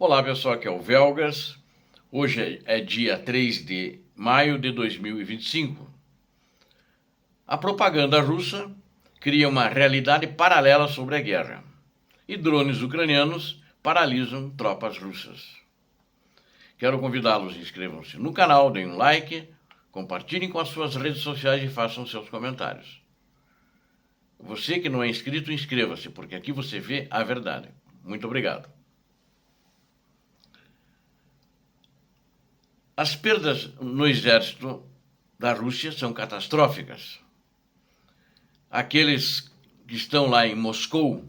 Olá pessoal, aqui é o Velgas. Hoje é dia 3 de maio de 2025. A propaganda russa cria uma realidade paralela sobre a guerra e drones ucranianos paralisam tropas russas. Quero convidá-los, inscrevam-se no canal, deem um like, compartilhem com as suas redes sociais e façam seus comentários. Você que não é inscrito, inscreva-se, porque aqui você vê a verdade. Muito obrigado. As perdas no exército da Rússia são catastróficas. Aqueles que estão lá em Moscou,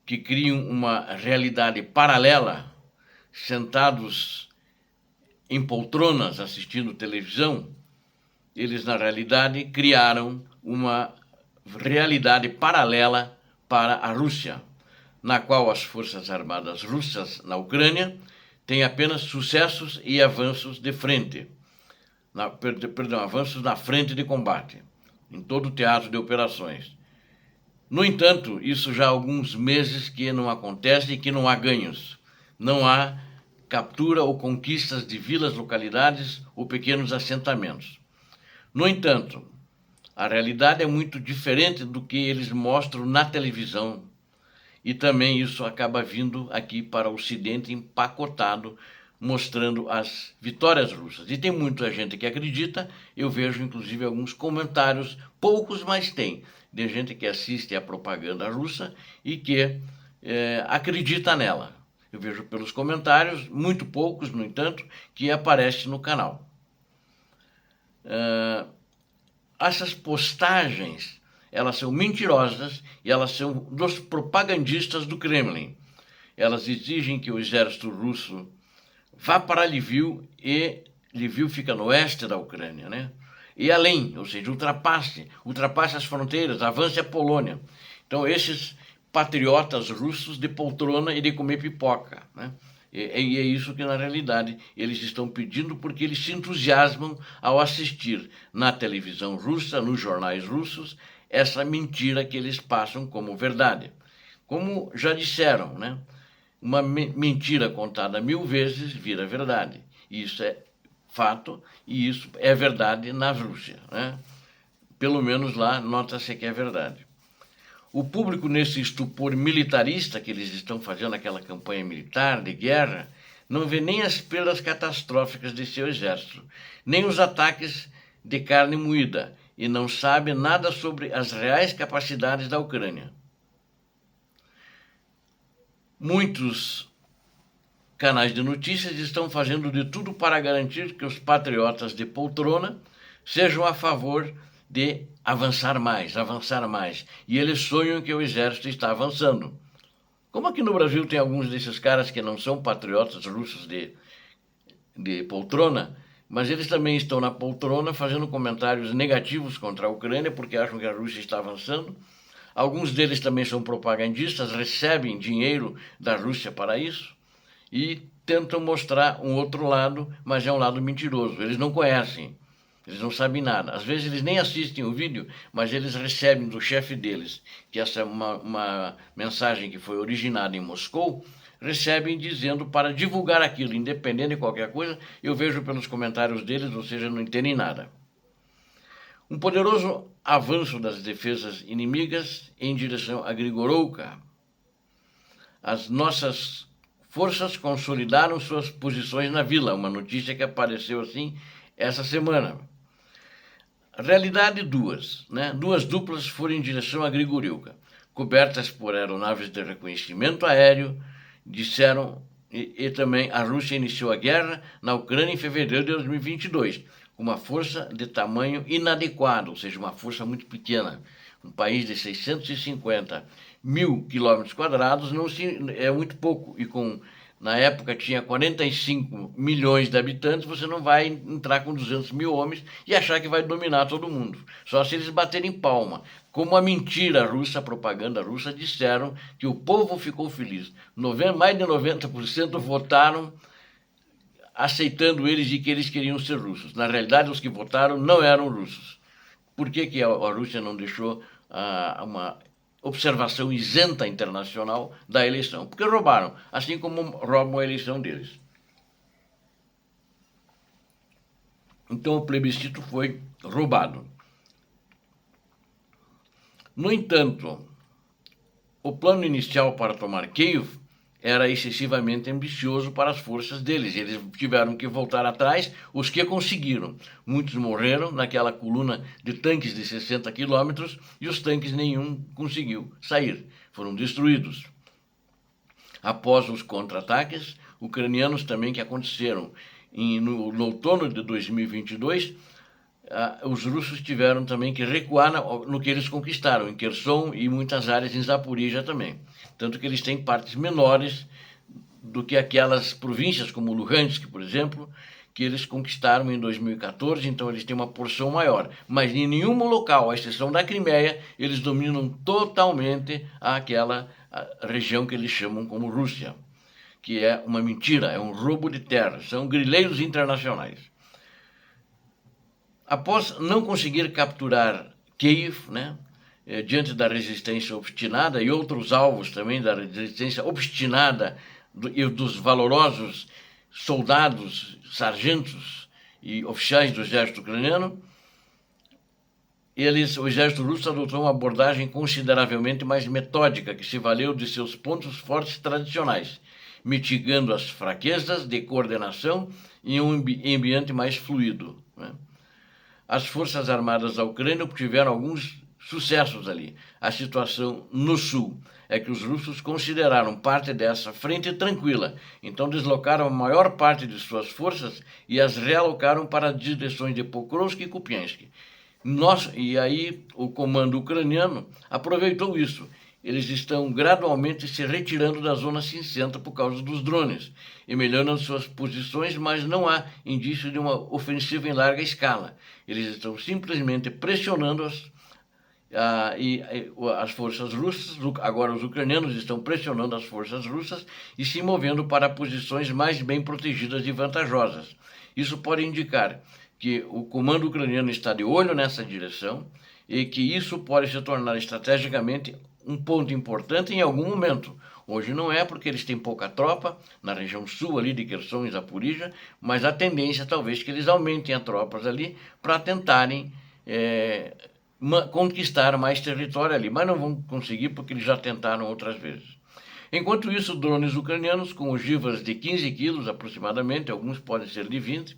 que criam uma realidade paralela, sentados em poltronas assistindo televisão, eles na realidade criaram uma realidade paralela para a Rússia, na qual as forças armadas russas na Ucrânia têm apenas sucessos e avanços de frente, avanços na frente de combate, em todo o teatro de operações. No entanto, isso já há alguns meses que não acontece e que não há ganhos. Não há captura ou conquistas de vilas, localidades ou pequenos assentamentos. No entanto, a realidade é muito diferente do que eles mostram na televisão. E também isso acaba vindo aqui para o Ocidente empacotado, mostrando as vitórias russas. E tem muita gente que acredita, eu vejo inclusive alguns comentários, poucos, mas tem, de gente que assiste a propaganda russa e que acredita nela. Eu vejo pelos comentários, muito poucos, no entanto, que aparecem no canal. Essas postagens, elas são mentirosas e elas são dos propagandistas do Kremlin. Elas exigem que o exército russo vá para Lviv, e Lviv fica no oeste da Ucrânia, né? E além, ou seja, ultrapasse as fronteiras, avance a Polônia. Então, esses patriotas russos de poltrona e de comer pipoca, né? E é isso que, na realidade, eles estão pedindo, porque eles se entusiasmam ao assistir na televisão russa, nos jornais russos, essa mentira que eles passam como verdade. Como já disseram, né? Uma mentira contada 1000 vezes vira verdade. Isso é fato e isso é verdade na Rússia, né? Pelo menos lá nota-se que é verdade. O público, nesse estupor militarista que eles estão fazendo, aquela campanha militar de guerra, não vê nem as perdas catastróficas de seu exército, nem os ataques de carne moída, e não sabe nada sobre as reais capacidades da Ucrânia. Muitos canais de notícias estão fazendo de tudo para garantir que os patriotas de poltrona sejam a favor de avançar mais. E eles sonham que o exército está avançando. Como aqui no Brasil tem alguns desses caras que não são patriotas russos de poltrona, mas eles também estão na poltrona fazendo comentários negativos contra a Ucrânia porque acham que a Rússia está avançando. Alguns deles também são propagandistas, recebem dinheiro da Rússia para isso e tentam mostrar um outro lado, mas é um lado mentiroso. Eles não conhecem, eles não sabem nada. Às vezes eles nem assistem o vídeo, mas eles recebem do chefe deles, que essa é uma mensagem que foi originada em Moscou, recebem dizendo para divulgar aquilo, independente de qualquer coisa. Eu vejo pelos comentários deles, ou seja, não entendem nada. Um poderoso avanço das defesas inimigas em direção a Grigorovka. As nossas forças consolidaram suas posições na vila, uma notícia que apareceu assim essa semana. Realidade duas, né? Duas duplas foram em direção a Grigoriivka, cobertas por aeronaves de reconhecimento aéreo, disseram, e também a Rússia iniciou a guerra na Ucrânia em fevereiro de 2022, com uma força de tamanho inadequado, ou seja, uma força muito pequena. Um país de 650 mil quilômetros quadrados não é muito pouco, e na época tinha 45 milhões de habitantes, você não vai entrar com 200 mil homens e achar que vai dominar todo mundo. Só se eles baterem palma. Como a mentira russa, a propaganda russa, disseram que o povo ficou feliz. Mais de 90% votaram aceitando eles e que eles queriam ser russos. Na realidade, os que votaram não eram russos. Por que a Rússia não deixou uma observação isenta internacional da eleição, porque roubaram, assim como roubam a eleição deles. Então o plebiscito foi roubado. No entanto, o plano inicial para tomar Kiev era excessivamente ambicioso para as forças deles. Eles tiveram que voltar atrás, os que conseguiram. Muitos morreram naquela coluna de tanques de 60 quilômetros e os tanques nenhum conseguiu sair. Foram destruídos. Após os contra-ataques ucranianos também que aconteceram no outono de 2022, os russos tiveram também que recuar no que eles conquistaram, em Kherson e muitas áreas em Zaporizhia também. Tanto que eles têm partes menores do que aquelas províncias como Luhansk, por exemplo, que eles conquistaram em 2014, então eles têm uma porção maior. Mas em nenhum local, à exceção da Crimeia, eles dominam totalmente aquela região que eles chamam como Rússia, que é uma mentira, é um roubo de terra, são grileiros internacionais. Após não conseguir capturar Kiev, né, diante da resistência obstinada e outros alvos também da resistência obstinada e dos valorosos soldados, sargentos e oficiais do exército ucraniano, o exército russo adotou uma abordagem consideravelmente mais metódica, que se valeu de seus pontos fortes tradicionais, mitigando as fraquezas de coordenação em um ambiente mais fluido, né? As Forças Armadas da Ucrânia obtiveram alguns sucessos ali. A situação no sul é que os russos consideraram parte dessa frente tranquila, então deslocaram a maior parte de suas forças e as realocaram para as direções de Pokrovsk e Kupiansk. E aí o comando ucraniano aproveitou isso. Eles estão gradualmente se retirando da zona cinzenta por causa dos drones e melhorando suas posições, mas não há indício de uma ofensiva em larga escala. Eles estão simplesmente pressionando as forças russas. Agora os ucranianos estão pressionando as forças russas e se movendo para posições mais bem protegidas e vantajosas. Isso pode indicar que o comando ucraniano está de olho nessa direção e que isso pode se tornar estrategicamente um ponto importante em algum momento. Hoje não é, porque eles têm pouca tropa na região sul ali de Kherson e Zaporizhia, mas a tendência talvez que eles aumentem as tropas ali para tentarem conquistar mais território ali, mas não vão conseguir porque eles já tentaram outras vezes. Enquanto isso, drones ucranianos com ogivas de 15 quilos aproximadamente, alguns podem ser de 20,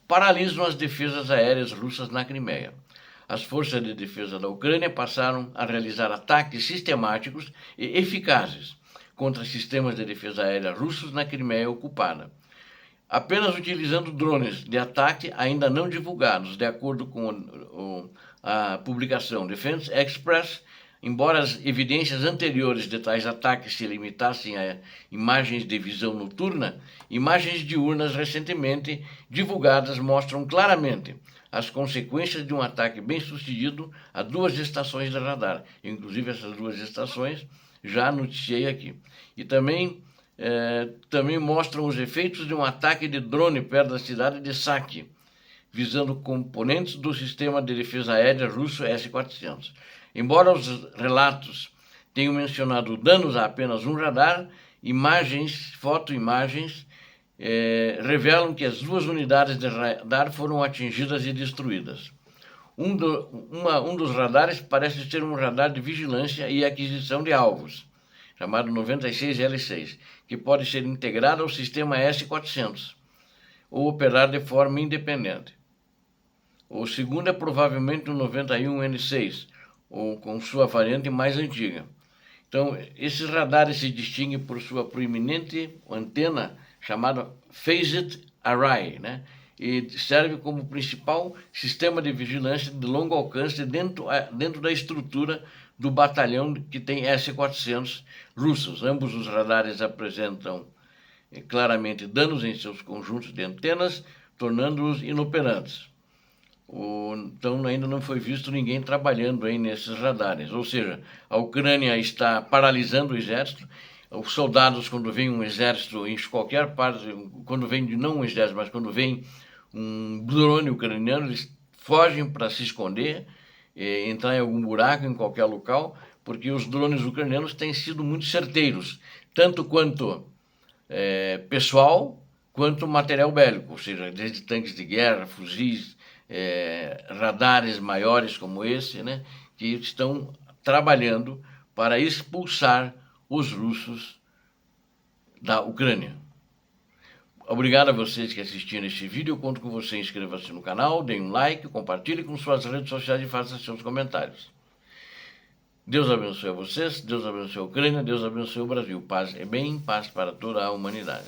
paralisam as defesas aéreas russas na Crimeia. As forças de defesa da Ucrânia passaram a realizar ataques sistemáticos e eficazes contra sistemas de defesa aérea russos na Crimeia ocupada, apenas utilizando drones de ataque ainda não divulgados, de acordo com a publicação Defense Express. Embora as evidências anteriores de tais ataques se limitassem a imagens de visão noturna, imagens diurnas recentemente divulgadas mostram claramente as consequências de um ataque bem-sucedido a 2 estações de radar. Inclusive, essas 2 estações já noticiei aqui. E também mostram os efeitos de um ataque de drone perto da cidade de Saki, visando componentes do sistema de defesa aérea russo S-400. Embora os relatos tenham mencionado danos a apenas um radar, fotoimagens revelam que as 2 unidades de radar foram atingidas e destruídas. Um dos radares parece ser um radar de vigilância e aquisição de alvos, chamado 96L6, que pode ser integrado ao sistema S-400 ou operar de forma independente. O segundo é provavelmente o 91N6, ou com sua variante mais antiga. Então, esses radares se distinguem por sua proeminente antena chamada Phased Array, né? E serve como principal sistema de vigilância de longo alcance dentro da estrutura do batalhão que tem S-400 russos. Ambos os radares apresentam claramente danos em seus conjuntos de antenas, tornando-os inoperantes. Então ainda não foi visto ninguém trabalhando aí nesses radares, ou seja, a Ucrânia está paralisando o exército. Os soldados, quando vem um exército em qualquer parte, quando vem não um exército, mas quando vem um drone ucraniano, eles fogem para se esconder, entrar em algum buraco, em qualquer local, porque os drones ucranianos têm sido muito certeiros, tanto quanto pessoal, quanto material bélico, ou seja, desde tanques de guerra, fuzis, radares maiores como esse, né, que estão trabalhando para expulsar os russos da Ucrânia. Obrigado a vocês que assistiram este vídeo. Eu conto com você. Inscreva-se no canal, dê um like, compartilhe com suas redes sociais e faça seus comentários. Deus abençoe a vocês, Deus abençoe a Ucrânia, Deus abençoe o Brasil. Paz e bem, paz para toda a humanidade.